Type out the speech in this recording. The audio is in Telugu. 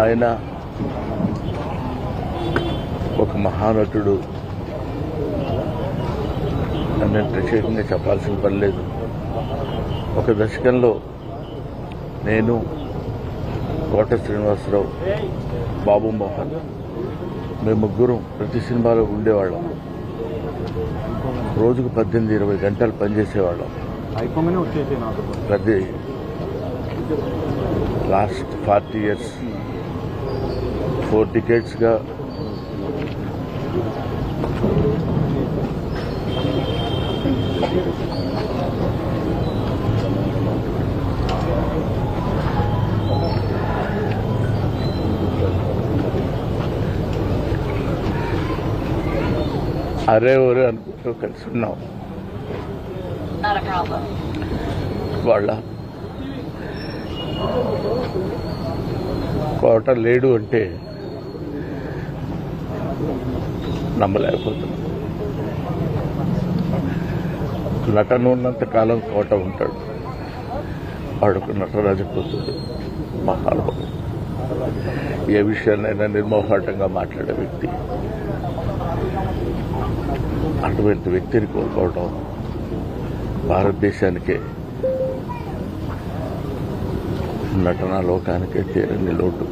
ఆయన ఒక మహానటుడు అని ప్రత్యేకంగా చెప్పాల్సిన పని లేదు. ఒక దశకంలో నేను, కోట శ్రీనివాసరావు, బాబు మోహన్ మేము ముగ్గురం ప్రతి సినిమాలో ఉండేవాళ్ళం. రోజుకు 18-20 గంటలు పనిచేసేవాళ్ళం. ప్రతి లాస్ట్ 40 years 4 decades-గా అరే ఒరే అనుకుంటూ కలిసి ఉన్నాం. వాళ్ళ కోట లేడు అంటే నమ్మలేకపోతున్నాం. నటన ఉన్నంత కాలం కోట ఉంటాడు. వాడుకు నటరాజపోతుంది. మహానుభావుడు. ఏ విషయాన్నైనా నిర్మోహాటంగా మాట్లాడే వ్యక్తి. అటువంటి వ్యక్తిని కోల్పోవడం భారతదేశానికే, నటనా లోకానికే తీరని లోటు.